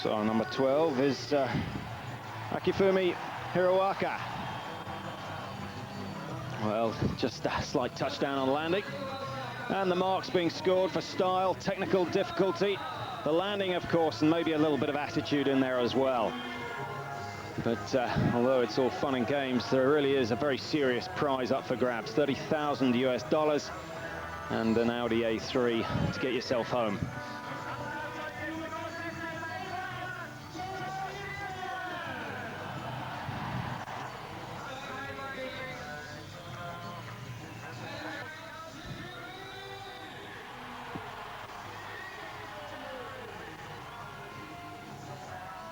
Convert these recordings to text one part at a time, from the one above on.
So number 12 is Akifumi Hiroaka. Well, just a slight touchdown on landing. And the marks being scored for style, technical difficulty. The landing, of course, and maybe a little bit of attitude in there as well. But although it's all fun and games, there really is a very serious prize up for grabs. $30,000 US and an Audi A3 to get yourself home.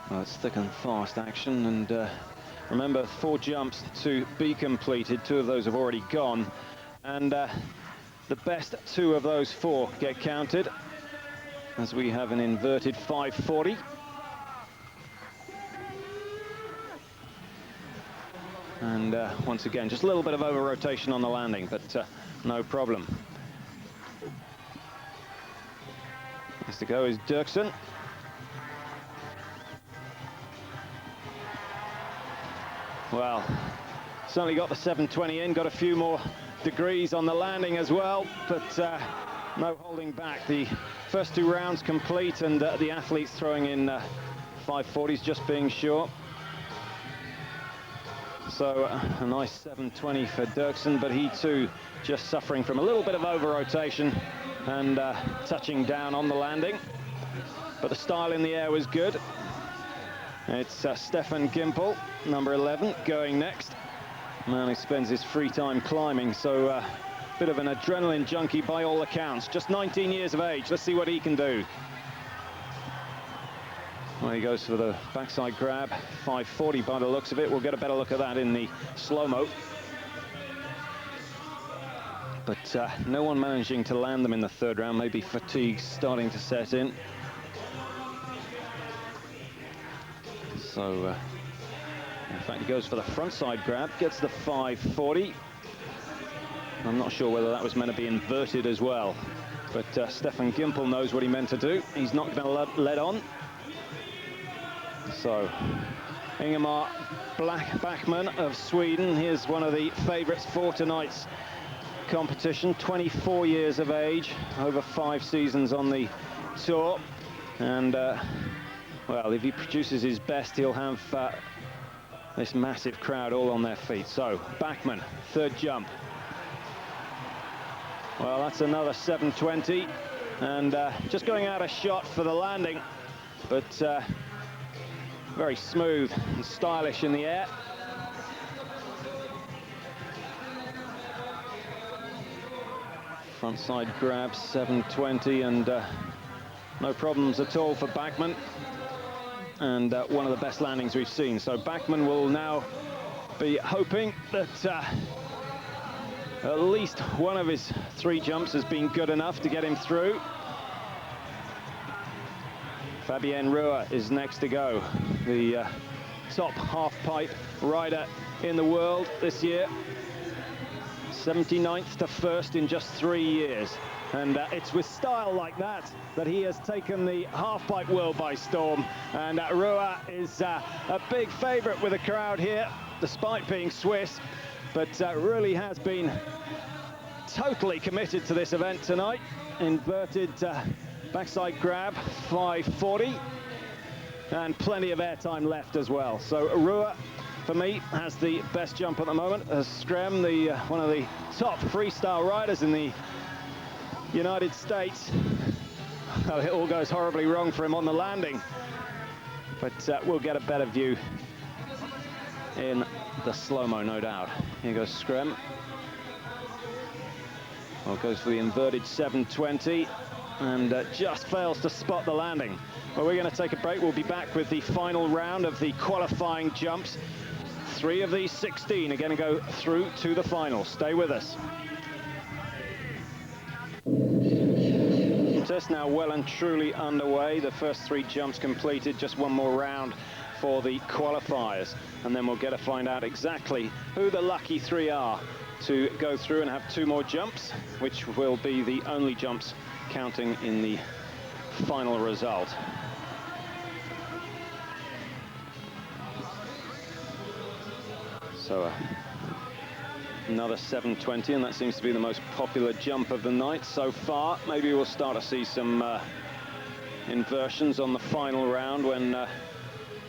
Well, it's thick and fast action, and remember, 4 jumps to be completed. 2 of those have already gone, and the best 2 of those 4 get counted, as we have an inverted 540. And once again, just a little bit of over rotation on the landing, but no problem. Next to go is Dirksen. Well, certainly got the 720 in, got a few more degrees on the landing as well, but no holding back. The first 2 rounds complete, and the athletes throwing in 540s, just being short. So a nice 720 for Dirksen, but he too just suffering from a little bit of over rotation and touching down on the landing. But the style in the air was good. It's Stefan Gimpel, number 11, going next. Man who spends his free time climbing, so a bit of an adrenaline junkie by all accounts. Just 19 years of age. Let's see what he can do. Well, he goes for the backside grab, 540 by the looks of it. We'll get a better look at that in the slow-mo. But no one managing to land them in the 3rd round. Maybe fatigue starting to set in. So, in fact, he goes for the frontside grab, gets the 540. I'm not sure whether that was meant to be inverted as well, but Stefan Gimpel knows what he meant to do. He's not going to let on. So, Ingemar Backman of Sweden, here's one of the favourites for tonight's competition. 24 years of age, over 5 seasons on the tour, and well, if he produces his best, he'll have this massive crowd all on their feet. So, Backman, 3rd jump. Well, that's another 720, and just going out of shot for the landing, but very smooth and stylish in the air. Frontside grab, 720, and no problems at all for Backman. And one of the best landings we've seen. So Backman will now be hoping that at least one of his 3 jumps has been good enough to get him through. Fabien Ruhr is next to go, the top half-pipe rider in the world this year. 79th to 1st in just 3 years. And it's with style like that that he has taken the half-pipe world by storm. And Ruhr is a big favourite with the crowd here, despite being Swiss, but really has been totally committed to this event tonight. Inverted backside grab, 540, and plenty of airtime left as well. So Ruhr, for me, has the best jump at the moment. As Skrem, one of the top freestyle riders in the United States. Well, it all goes horribly wrong for him on the landing, but we'll get a better view in the slow-mo, no doubt. Here goes Skrem. Well, goes for the inverted 720 and just fails to spot the landing. Well, we're going to take a break. We'll be back with the final round of the qualifying jumps. 3 of these 16 are going to go through to the final. Stay with us. Test now well and truly underway. The first 3 jumps completed, just one more round for the qualifiers, and then we'll get to find out exactly who the lucky 3 are to go through and have 2 more jumps, which will be the only jumps counting in the final result. So another 720, and that seems to be the most popular jump of the night so far. Maybe we'll start to see some inversions on the final round when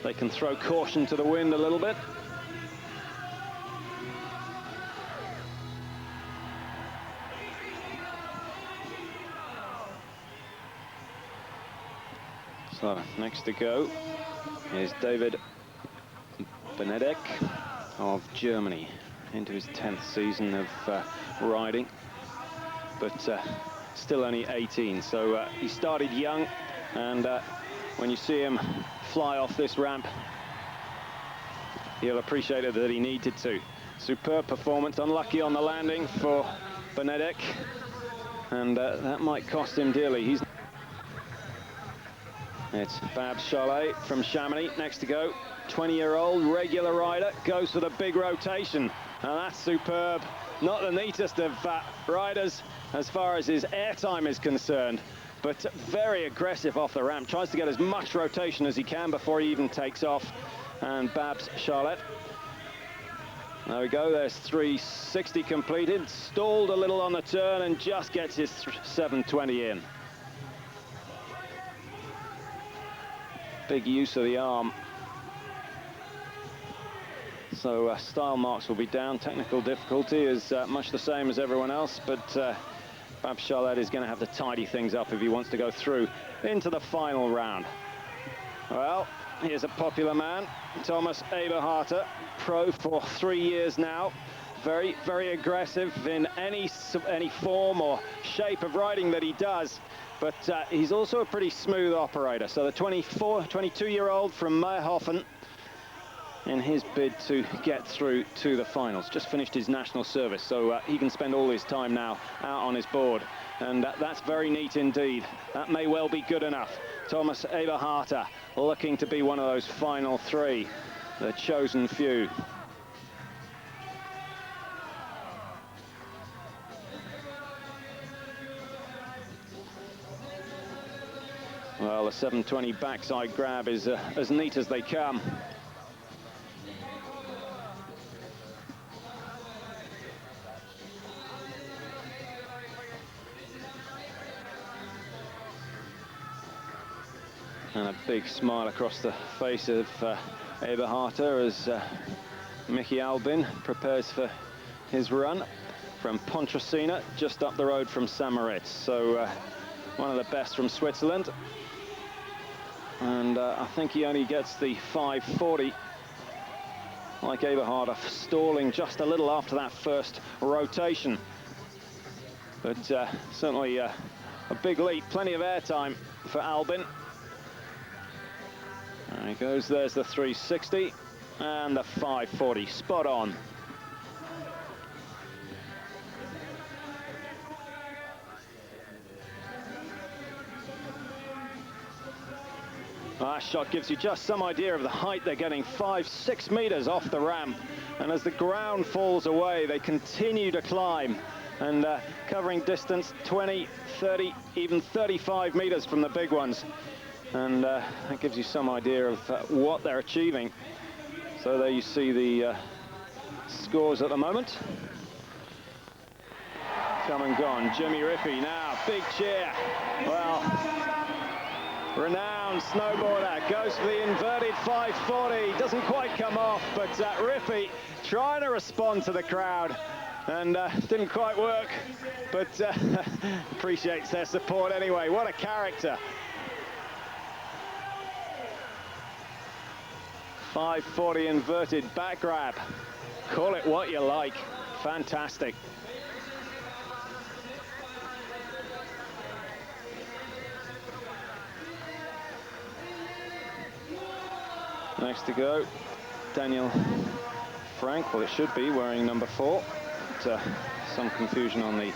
they can throw caution to the wind a little bit. So next to go is David Benedek of Germany, into his 10th season of riding, but still only 18. So he started young, and when you see him fly off this ramp, he'll appreciate it that he needed to. Superb performance, unlucky on the landing for Benedek, and that might cost him dearly. It's Babs Charlet from Chamonix next to go. 20-year-old regular rider, goes for the big rotation, and that's superb. Not the neatest of riders as far as his airtime is concerned, but very aggressive off the ramp. Tries to get as much rotation as he can before he even takes off. And Babs Charlet, there we go, there's 360 completed, stalled a little on the turn and just gets his 720 in. Big use of the arm. So style marks will be down. Technical difficulty is much the same as everyone else, but Babs Charlet is going to have to tidy things up if he wants to go through into the final round. Well, here's a popular man, Thomas Eberharter, pro for 3 years now. Very, very aggressive in any form or shape of riding that he does. But he's also a pretty smooth operator. So the 22-year-old from Meyerhofen, in his bid to get through to the finals, just finished his national service, so he can spend all his time now out on his board, and that's very neat indeed. That may well be good enough. Thomas Eberharter looking to be one of those final 3, the chosen few. Well, the 720 backside grab is as neat as they come. And a big smile across the face of Eberharter as Mickey Albin prepares for his run from Pontresina, just up the road from St-Moritz. So one of the best from Switzerland. And I think he only gets the 540. Like Eberharter, stalling just a little after that first rotation. But certainly a big leap, plenty of airtime for Albin. There he goes, there's the 360 and the 540, spot on. That shot gives you just some idea of the height they're getting, 5-6 meters off the ramp. And as the ground falls away, they continue to climb and covering distance 20, 30, even 35 meters from the big ones. And that gives you some idea of what they're achieving. So there you see the scores at the moment. Come and gone. Jimmy Rippey now, big cheer. Well, renowned snowboarder goes for the inverted 540. Doesn't quite come off, but Rippey trying to respond to the crowd. And didn't quite work, but appreciates their support anyway. What a character. 540 inverted back grab. Call it what you like. Fantastic. Next to go, Daniel Frank. Well, it should be wearing number 4. But, some confusion on the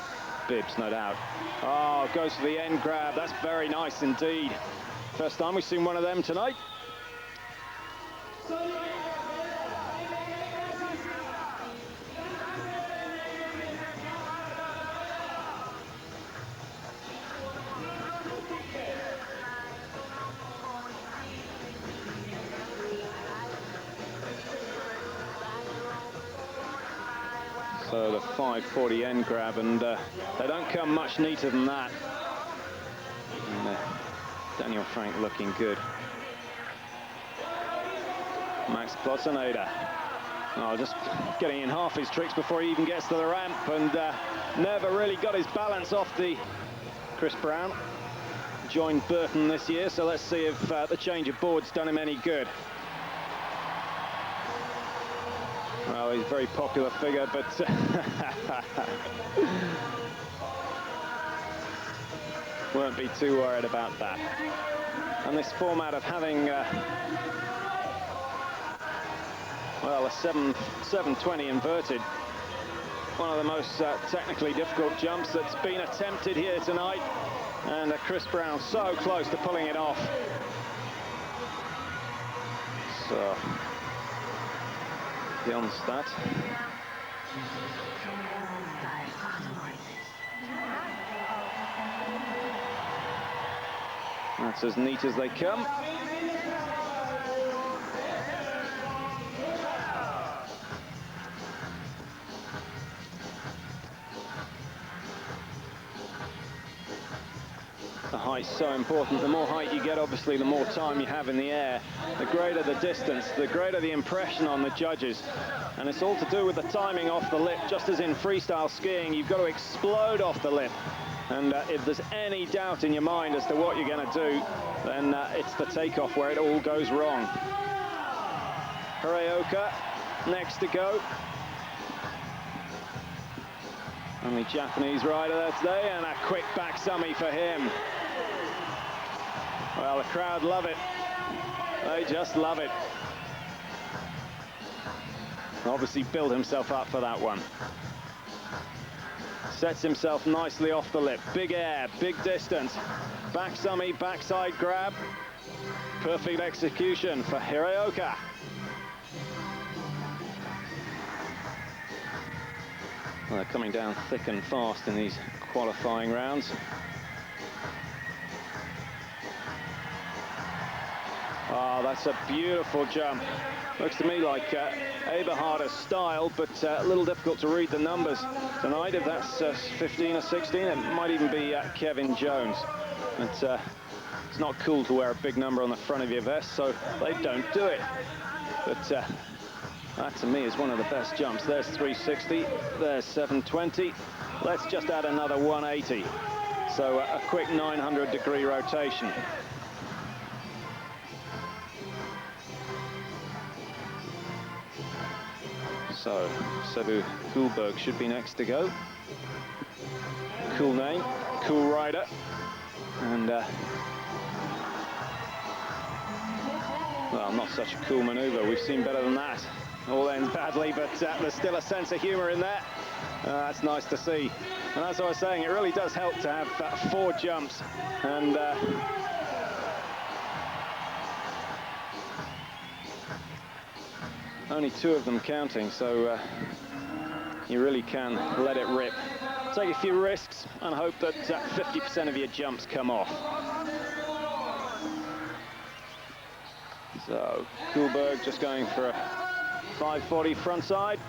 bibs, no doubt. Oh, goes for the end grab. That's very nice indeed. First time we've seen one of them tonight. So the 540 end grab, and they don't come much neater than that. And, Daniel Frank looking good. Max Plotzeneder. Oh, just getting in half his tricks before he even gets to the ramp, and never really got his balance off the Chris Brown. Joined Burton this year, so let's see if the change of board's done him any good. Well, he's a very popular figure, but won't be too worried about that. And this format of having well, a 720 inverted, one of the most technically difficult jumps that's been attempted here tonight, and Chris Brown so close to pulling it off. So Bjornstad. That's as neat as they come. The height's so important. The more height you get, obviously, the more time you have in the air. The greater the distance, the greater the impression on the judges. And it's all to do with the timing off the lip. Just as in freestyle skiing, you've got to explode off the lip. And if there's any doubt in your mind as to what you're going to do, then it's the takeoff where it all goes wrong. Hiraoka next to go. Only Japanese rider there today, and a quick back summy for him. Well, the crowd love it. They just love it. Obviously built himself up for that one. Sets himself nicely off the lip. Big air, big distance. Back summy, backside grab. Perfect execution for Hiraoka. Well, they're coming down thick and fast in these qualifying rounds. Oh, that's a beautiful jump. Looks to me like Eberharder's style, but a little difficult to read the numbers tonight. If that's 15 or 16, it might even be Kevin Jones. But it's not cool to wear a big number on the front of your vest, so they don't do it. But that, to me, is one of the best jumps. There's 360, there's 720. Let's just add another 180. So a quick 900-degree rotation. So Sebu Kuhlberg should be next to go. Cool name, cool rider. And, well, not such a cool maneuver. We've seen better than that. All ends badly, but there's still a sense of humor in there. That's nice to see. And as I was saying, it really does help to have 4 jumps. And only 2 of them counting, so you really can let it rip. Take a few risks and hope that 50% of your jumps come off. So Kuhlberg just going for a 540 frontside.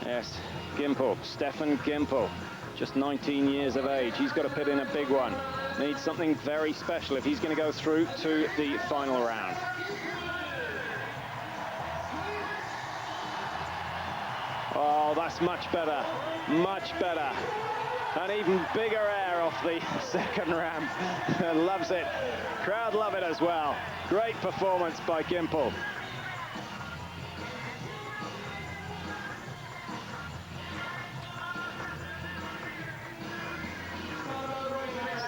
Yes, Gimpel, Stefan Gimpel, just 19 years of age. He's got to put in a big one. Needs something very special if he's going to go through to the final round. Oh, that's much better, much better. An even bigger air off the second ramp. Loves it. Crowd love it as well. Great performance by Gimpel.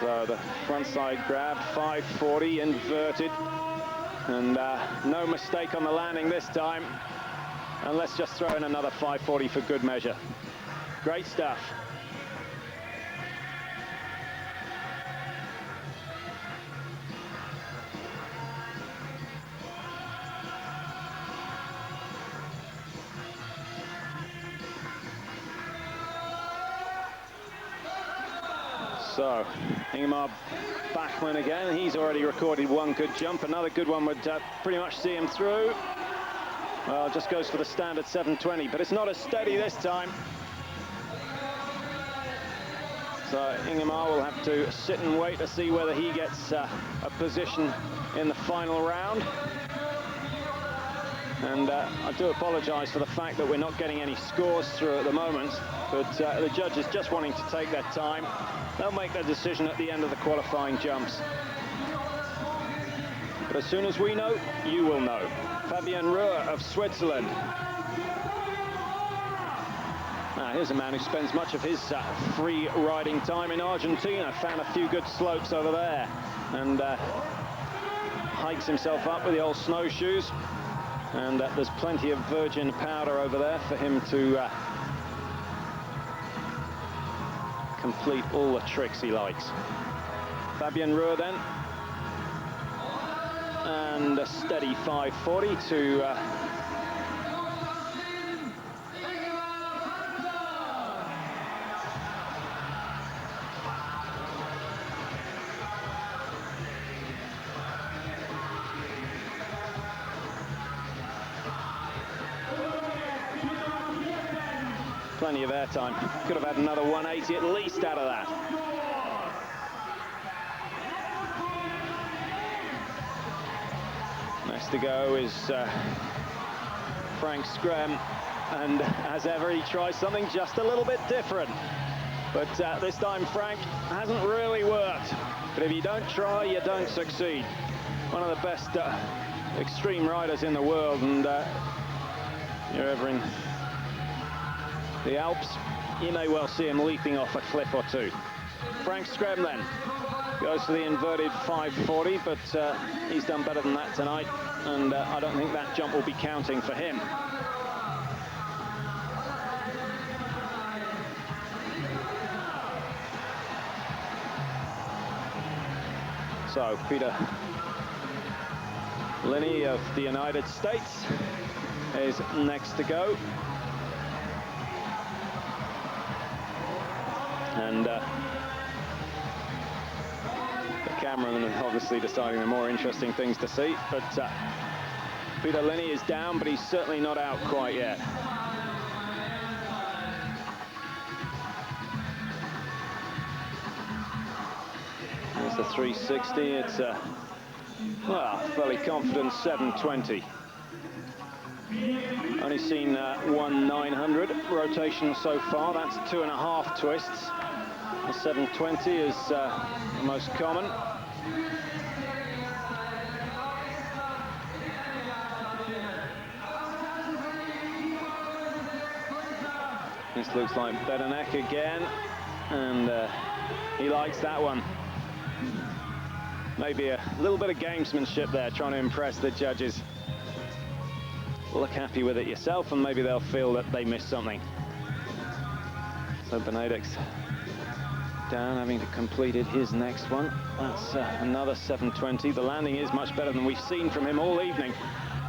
So the frontside grab, 540 inverted. And no mistake on the landing this time. And let's just throw in another 540 for good measure. Great stuff. So, Ingemar Bachmann again. He's already recorded 1 good jump. Another good one would pretty much see him through. Well, just goes for the standard 720, but it's not as steady this time. So Ingemar will have to sit and wait to see whether he gets a position in the final round. And I do apologise for the fact that we're not getting any scores through at the moment, but the judges just wanting to take their time. They'll make their decision at the end of the qualifying jumps. But as soon as we know, you will know. Fabian Ruhr of Switzerland. Now, here's a man who spends much of his free riding time in Argentina. Found a few good slopes over there and hikes himself up with the old snowshoes. And there's plenty of virgin powder over there for him to complete all the tricks he likes. Fabian Ruhr then. And a steady 540 to plenty of airtime. Could have had another 180 at least out of that. Next to go is Frank Screm, and as ever he tries something just a little bit different. But this time Frank hasn't really worked. But if you don't try, you don't succeed. One of the best extreme riders in the world, and you're ever in the Alps, you may well see him leaping off a cliff or two. Frank Screm then goes for the inverted 540, but he's done better than that tonight, and I don't think that jump will be counting for him. So Peter Linney of the United States is next to go. And the cameraman is obviously deciding the more interesting things to see. But Peter Linney is down, but he's certainly not out quite yet. There's the 360. It's a fairly confident 720. Only seen one 900 rotation so far. That's 2.5 twists. The 720 is the most common. This looks like Bedenek again, and he likes that one. Maybe a little bit of gamesmanship there, trying to impress the judges. Look happy with it yourself, and maybe they'll feel that they missed something. So Benedek's down, having completed his next one. That's another 720. The landing is much better than we've seen from him all evening,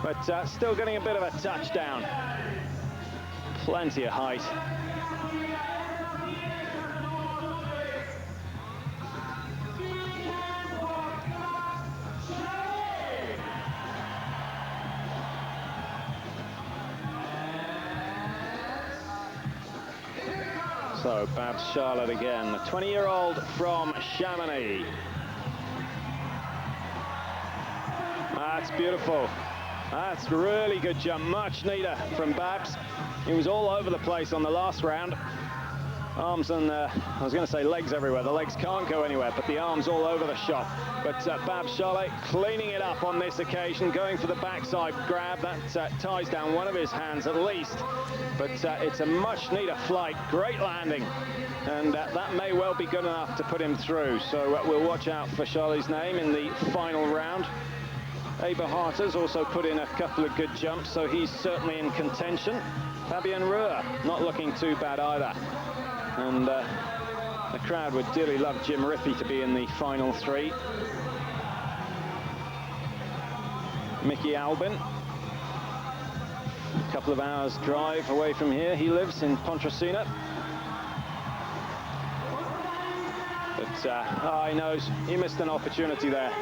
but still getting a bit of a touchdown. Plenty of height. So Babs Charlotte again, the 20-year-old from Chamonix. That's beautiful. That's really good jump, much neater from Babs. He was all over the place on the last round. Arms and, I was going to say legs everywhere. The legs can't go anywhere, but the arms all over the shop. But Babs Charlotte cleaning it up on this occasion, going for the backside grab. That ties down one of his hands at least. But it's a much neater flight, great landing. And that may well be good enough to put him through. So we'll watch out for Charlotte's name in the final round. Eberharter's also put in a couple of good jumps, so he's certainly in contention. Fabian Ruhr not looking too bad either. And the crowd would dearly love Jim Rippey to be in the final three. Mickey Albin, a couple of hours drive away from here. He lives in Pontresina. But he knows he missed an opportunity there.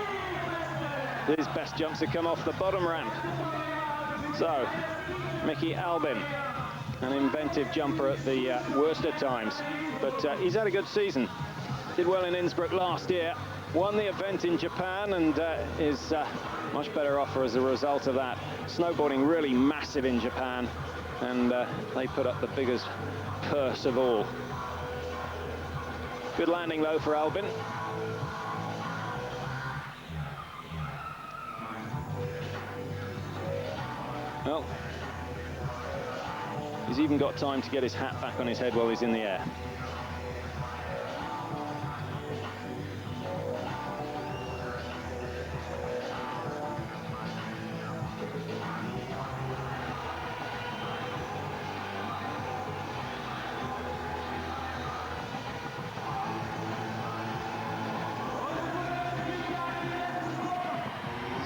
His best jumps have come off the bottom ramp. So, Mickey Albin, an inventive jumper at the worst of times, but he's had a good season. Did well in Innsbruck last year, won the event in Japan, and is much better off as a result of that. Snowboarding really massive in Japan, and they put up the biggest purse of all. Good landing though for Albin. Well, he's even got time to get his hat back on his head while he's in the air.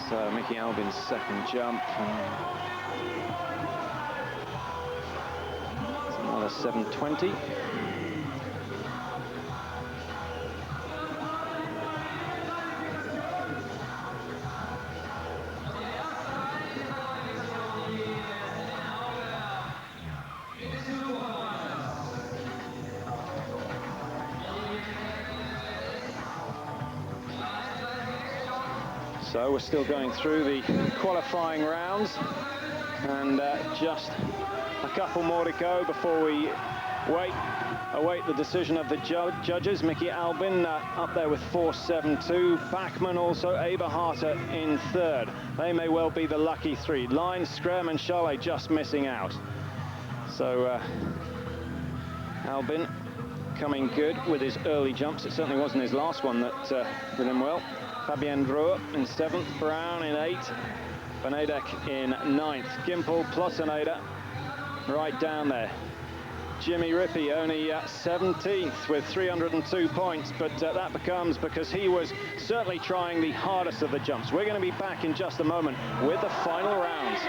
So Mickey Albin's second jump, it's another 720. So we're still going through the qualifying rounds, and just a couple more to go before we await the decision of the judges. Mickey Albin up there with 4.72. Bachmann also, Eberharter in third. They may well be the lucky three. Line, Screm and Chalet just missing out. So Albin coming good with his early jumps. It certainly wasn't his last one that did him well. Fabien Drouet in 7th, Brown in 8th, Benedek in 9th. Gimple, Plotinator right down there. Jimmy Rippey only 17th with 302 points, but that becomes because he was certainly trying the hardest of the jumps. We're going to be back in just a moment with the final rounds.